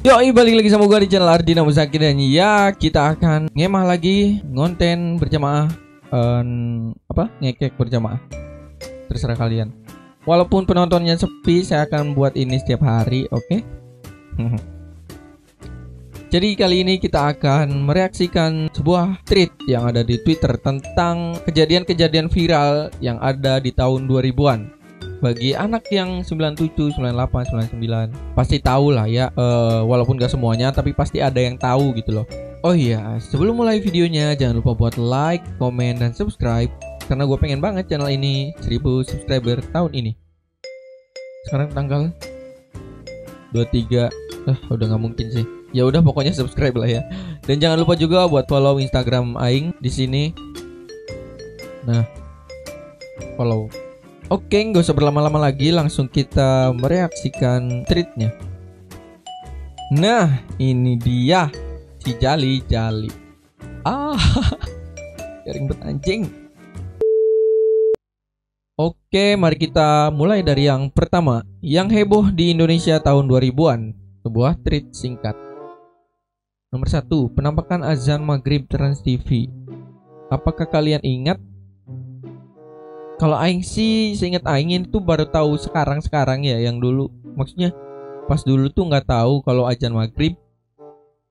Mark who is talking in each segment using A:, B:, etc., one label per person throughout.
A: Yoi, balik lagi sama gue di channel Ardina Musaki. Dan ya, kita akan ngemah lagi, ngonten berjamaah, ngekek berjamaah. Terserah kalian. Walaupun penontonnya sepi, saya akan buat ini setiap hari, oke? Jadi kali ini kita akan mereaksikan sebuah tweet yang ada di Twitter tentang kejadian-kejadian viral yang ada di tahun 2000-an. Bagi anak yang 97, 98, 99 pasti tahu lah ya, walaupun gak semuanya, tapi pasti ada yang tahu gitu loh. Oh iya, sebelum mulai videonya jangan lupa buat like, komen, dan subscribe, karena gue pengen banget channel ini 1000 subscriber tahun ini. Sekarang tanggal 23, udah gak mungkin sih. Ya udah, pokoknya subscribe lah ya. Dan jangan lupa juga buat follow Instagram Aing di sini. Nah, follow. Oke, nggak usah berlama-lama lagi, langsung kita mereaksikan tweetnya. Nah, ini dia si Jali. Garing bet anjing. Oke, mari kita mulai dari yang pertama. Yang heboh di Indonesia tahun 2000-an. Sebuah tweet singkat. Nomor 1, penampakan azan maghrib Trans TV. Apakah kalian ingat? Kalau Aing sih, seingat Aing itu baru tahu sekarang ya, yang dulu. Maksudnya pas dulu tuh nggak tahu kalau azan maghrib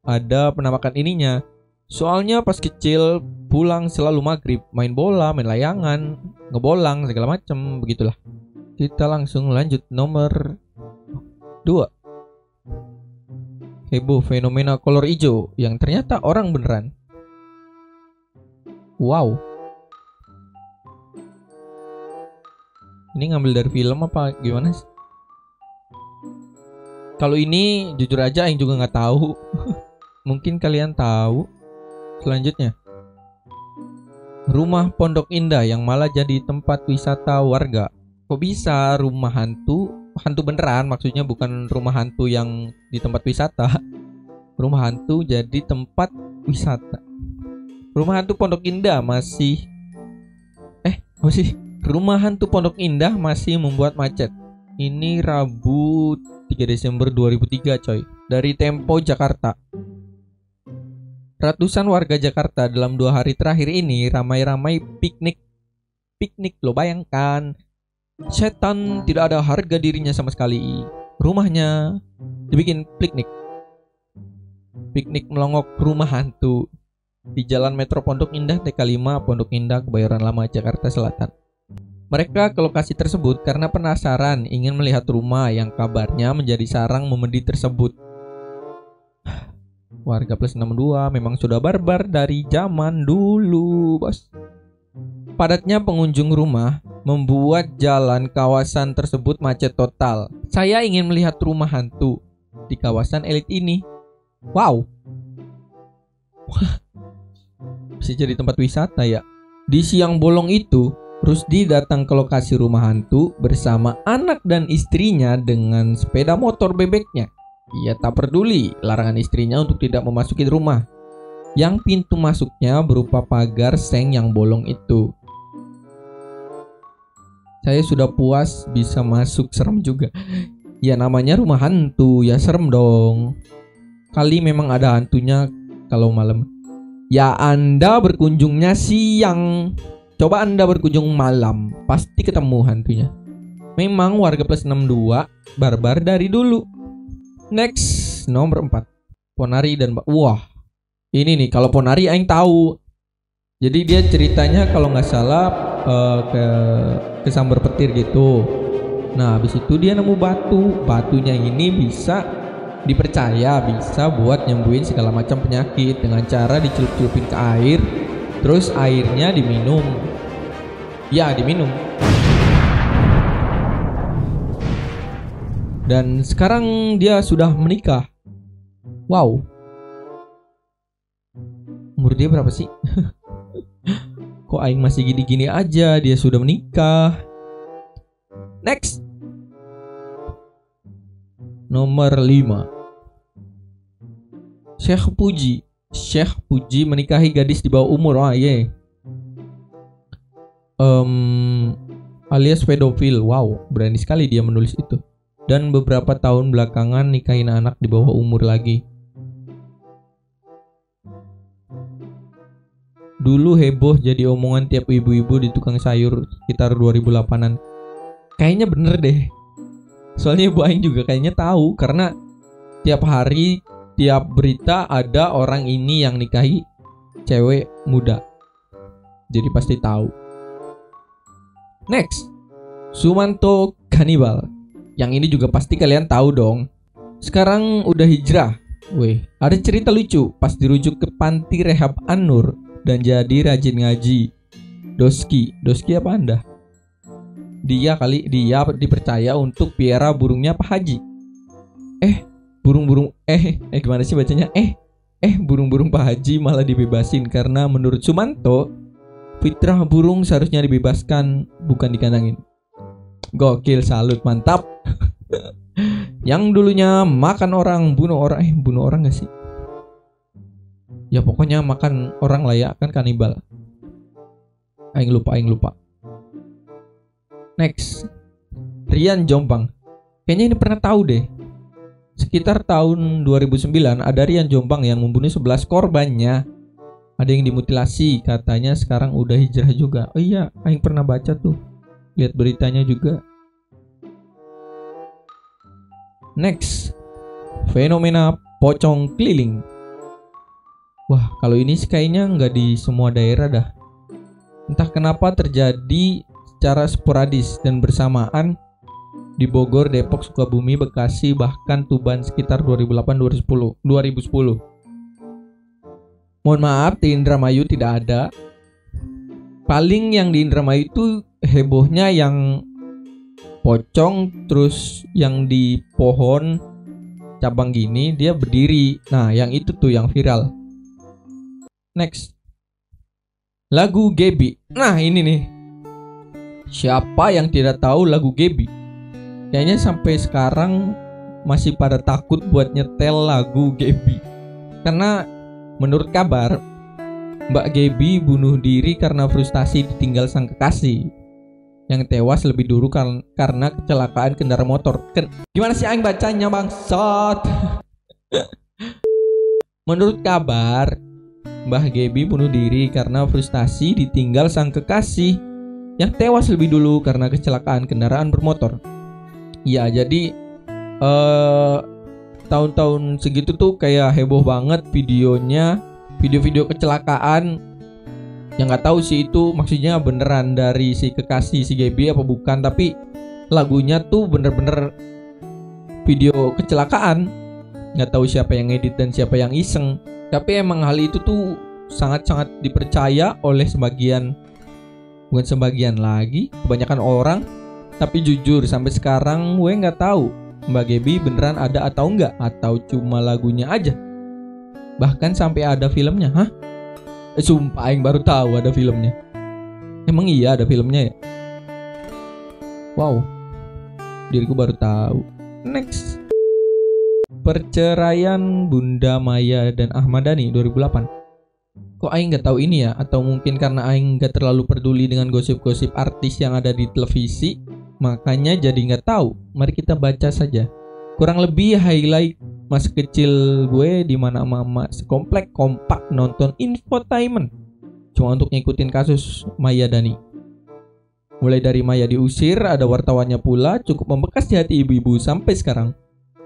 A: ada penampakan ininya. Soalnya pas kecil pulang selalu maghrib, main bola, main layangan, ngebolang segala macem, begitulah. Kita langsung lanjut nomor 2. Heboh fenomena kolor hijau yang ternyata orang beneran. Wow. Ini ngambil dari film apa gimana sih? Kalau ini jujur aja Aing juga nggak tahu. Mungkin kalian tahu. Selanjutnya, rumah Pondok Indah yang malah jadi tempat wisata warga. Kok bisa rumah hantu? Hantu beneran, maksudnya bukan rumah hantu yang di tempat wisata. Rumah hantu jadi tempat wisata. Rumah hantu Pondok Indah masih Rumah hantu Pondok Indah masih membuat macet. Ini Rabu 3 Desember 2003 coy. Dari Tempo Jakarta. Ratusan warga Jakarta dalam 2 hari terakhir ini ramai-ramai piknik. Piknik lo bayangkan. Setan tidak ada harga dirinya sama sekali. Rumahnya dibikin piknik. Piknik melongok rumah hantu di Jalan Metro Pondok Indah TK5 Pondok Indah Kebayoran Lama Jakarta Selatan. Mereka ke lokasi tersebut karena penasaran ingin melihat rumah yang kabarnya menjadi sarang memedi tersebut. Warga plus 62 memang sudah barbar dari zaman dulu, bos. Padatnya pengunjung rumah membuat jalan kawasan tersebut macet total. Saya ingin melihat rumah hantu di kawasan elit ini. Wow. Bisa jadi tempat wisata ya. Di siang bolong itu, Rusdi datang ke lokasi rumah hantu bersama anak dan istrinya dengan sepeda motor bebeknya. Ia tak peduli larangan istrinya untuk tidak memasuki rumah yang pintu masuknya berupa pagar seng yang bolong itu. Saya sudah puas bisa masuk, serem juga. Ya namanya rumah hantu, ya serem dong. Kali memang ada hantunya kalau malam. Ya Anda berkunjungnya siang. Coba Anda berkunjung malam, pasti ketemu hantunya. Memang warga plus 62 barbar dari dulu. Next, nomor 4. Ponari dan wah. Ini nih, kalau Ponari Aing tahu. Jadi dia ceritanya kalau nggak salah ke sambar petir gitu. Nah, habis itu dia nemu batu. Batunya ini bisa dipercaya bisa buat nyembuhin segala macam penyakit dengan cara dicelup-celupin ke air. Terus airnya diminum. Ya diminum. Dan sekarang dia sudah menikah. Wow. Umur dia berapa sih? Kok Aing masih gini-gini aja, dia sudah menikah. Next. Nomor 5. Syekh Puji menikahi gadis di bawah umur.
B: alias pedofil. Wow, berani sekali dia menulis itu.
A: Dan beberapa tahun belakangan nikahin anak di bawah umur lagi. Dulu heboh jadi omongan tiap ibu-ibu di tukang sayur sekitar 2008-an. Kayaknya bener deh. Soalnya ibu aing juga kayaknya tahu, karena tiap hari, tiap berita ada orang ini yang nikahi cewek muda. Jadi pasti tahu. Next, Sumanto kanibal. Yang ini juga pasti kalian tahu dong. Sekarang udah hijrah. Weh, ada cerita lucu pas dirujuk ke panti rehab An-Nur dan jadi rajin ngaji. Doski apa Anda? Dia dipercaya untuk piara burungnya Pak Haji. Gimana sih bacanya? Burung-burung Pak Haji malah dibebasin karena menurut Sumanto fitrah burung seharusnya dibebaskan, bukan dikandangin. Gokil, salut, mantap. Yang dulunya makan orang, bunuh orang gak sih? Ya pokoknya makan orang lah ya, kan kanibal. Aing lupa. Next, Rian Jombang. Kayaknya ini pernah tahu deh. Sekitar tahun 2009 ada Rian Jombang yang membunuh 11 korbannya. Ada yang dimutilasi, katanya sekarang udah hijrah juga. Oh iya, aing pernah baca tuh. Lihat beritanya juga. Next, fenomena pocong keliling. Wah, kalau ini sih kayaknya nggak di semua daerah dah. Entah kenapa terjadi secara sporadis dan bersamaan di Bogor, Depok, Sukabumi, Bekasi, bahkan Tuban sekitar 2008-2010. Mohon maaf, di Indramayu tidak ada. Paling yang di Indramayu itu hebohnya yang pocong, terus yang di pohon cabang gini dia berdiri. Nah, yang itu tuh yang viral. Next, lagu Gebi. Nah, ini nih. Siapa yang tidak tahu lagu Gebi? Kayaknya sampai sekarang masih pada takut buat nyetel lagu Gebi. Karena menurut kabar Mbak Gebi bunuh diri karena frustasi ditinggal sang kekasih yang tewas lebih dulu karena kecelakaan kendaraan motor. Gimana sih aing bacanya, bangsat? Menurut kabar, Mbah Gebi bunuh diri karena frustasi ditinggal sang kekasih yang tewas lebih dulu karena kecelakaan kendaraan bermotor. Ya, jadi tahun-tahun segitu tuh kayak heboh banget videonya, video-video kecelakaan. Yang nggak tahu sih itu maksudnya beneran dari si kekasih si Gebi apa bukan, tapi lagunya tuh bener-bener video kecelakaan. Nggak tahu siapa yang edit dan siapa yang iseng, tapi emang hal itu tuh sangat-sangat dipercaya oleh kebanyakan orang. Tapi jujur sampai sekarang gue nggak tahu Mbak Gebi beneran ada atau enggak, atau cuma lagunya aja. Bahkan sampai ada filmnya. Hah? Sumpah aing baru tahu ada filmnya. Emang iya ada filmnya ya? Wow, diriku baru tahu. Next, perceraian Bunda Maya dan Ahmad Dhani 2008. Kok aing nggak tahu ini ya? Atau mungkin karena aing nggak terlalu peduli dengan gosip-gosip artis yang ada di televisi, makanya jadi nggak tahu. Mari kita baca saja. Kurang lebih highlight masa kecil gue di mana mama sekomplek kompak nonton infotainment cuma untuk ngikutin kasus Maya Dhani. Mulai dari Maya diusir, ada wartawannya pula, cukup membekas di hati ibu-ibu sampai sekarang.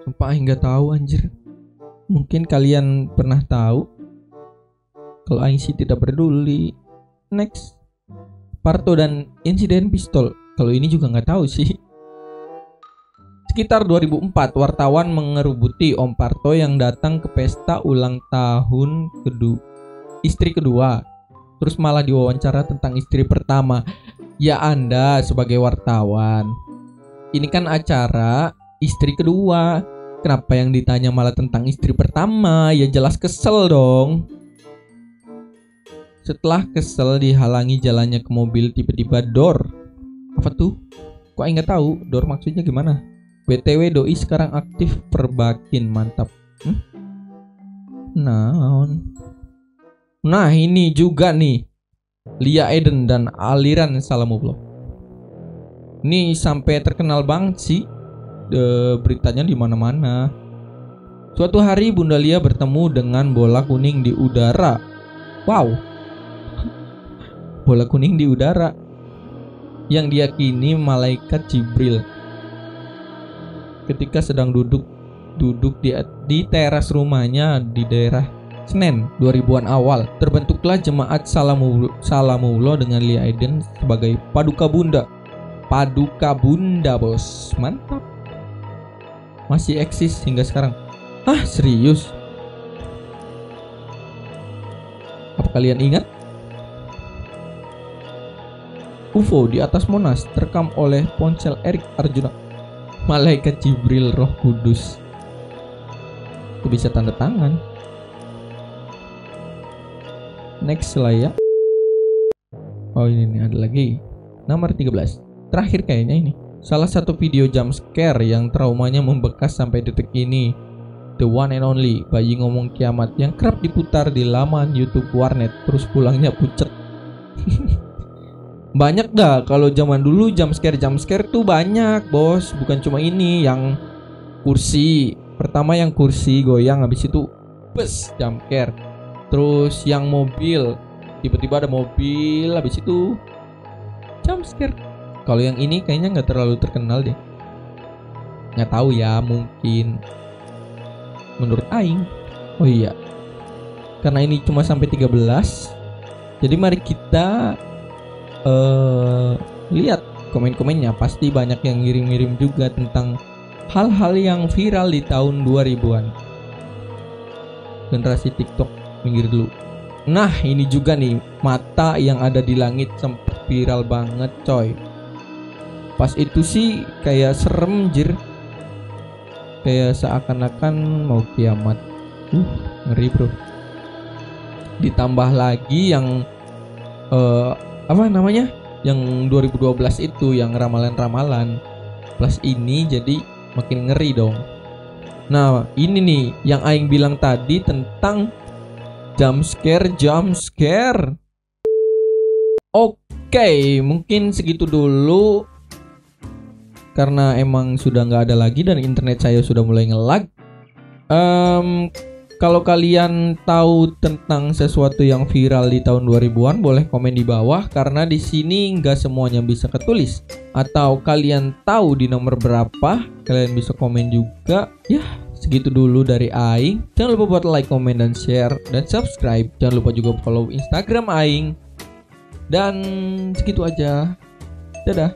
A: Sumpah aing nggak tahu anjir. Mungkin kalian pernah tahu. Kalau aing sih tidak peduli. Next, Parto dan insiden pistol. Kalau ini juga nggak tahu sih. Sekitar 2004, wartawan mengerubuti Om Parto yang datang ke pesta ulang tahun istri kedua. Terus malah diwawancara tentang istri pertama. Ya Anda sebagai wartawan, ini kan acara istri kedua. Kenapa yang ditanya malah tentang istri pertama? Ya jelas kesel dong. Setelah kesel dihalangi jalannya ke mobil, tiba-tiba dor. Apa tuh? Kok nggak tahu? Dor maksudnya gimana? BTW doi sekarang aktif perbakin, mantap. Nah ini juga nih, Lia Eden dan aliran Salamullah. Ini sampai terkenal banget sih. beritanya di mana-mana. Suatu hari Bunda Lia bertemu dengan bola kuning di udara. Wow. Bola kuning di udara yang diyakini malaikat Jibril. Ketika sedang duduk di teras rumahnya di daerah Senen 2000-an awal, terbentuklah jemaat Salamullah dengan Lia Aiden sebagai Paduka Bunda. Paduka Bunda, bos. Mantap. Masih eksis hingga sekarang. Ah, serius? Apa kalian ingat? UFO di atas Monas terekam oleh ponsel Erik Arjuna. Malaikat Jibril Roh Kudus. Itu bisa tanda tangan. Next lah ya. Oh ini nih, ada lagi. Nomor 13. Terakhir kayaknya ini. Salah satu video jump scare yang traumanya membekas sampai detik ini. The one and only bayi ngomong kiamat yang kerap diputar di laman YouTube warnet, terus pulangnya pucet. Banyak dah kalau zaman dulu jump scare tuh banyak, bos. Bukan cuma ini yang kursi. Pertama yang kursi goyang, habis itu bus jump scare. Terus yang mobil, tiba-tiba ada mobil, habis itu jump scare. Kalau yang ini kayaknya nggak terlalu terkenal deh. Nggak tahu ya, mungkin menurut Aing. Oh iya, karena ini cuma sampai 13, jadi mari kita lihat komen-komennya. Pasti banyak yang ngirim-ngirim juga tentang hal-hal yang viral di tahun 2000-an. Generasi TikTok, minggir dulu. Nah ini juga nih, mata yang ada di langit sempat viral banget coy. Pas itu sih kayak serem jir, kayak seakan-akan mau kiamat. Ngeri bro. Ditambah lagi yang apa namanya, yang 2012 itu, yang ramalan-ramalan plus ini, jadi makin ngeri dong. Nah ini nih yang Aing bilang tadi tentang jump scare. Oke, mungkin segitu dulu karena emang sudah nggak ada lagi dan internet saya sudah mulai nge-lag. Kalau kalian tahu tentang sesuatu yang viral di tahun 2000-an, boleh komen di bawah karena di sini nggak semuanya bisa ketulis. Atau kalian tahu di nomor berapa, kalian bisa komen juga. Ya, segitu dulu dari Aing. Jangan lupa buat like, komen, dan share, dan subscribe. Jangan lupa juga follow Instagram Aing. Dan segitu aja. Dadah.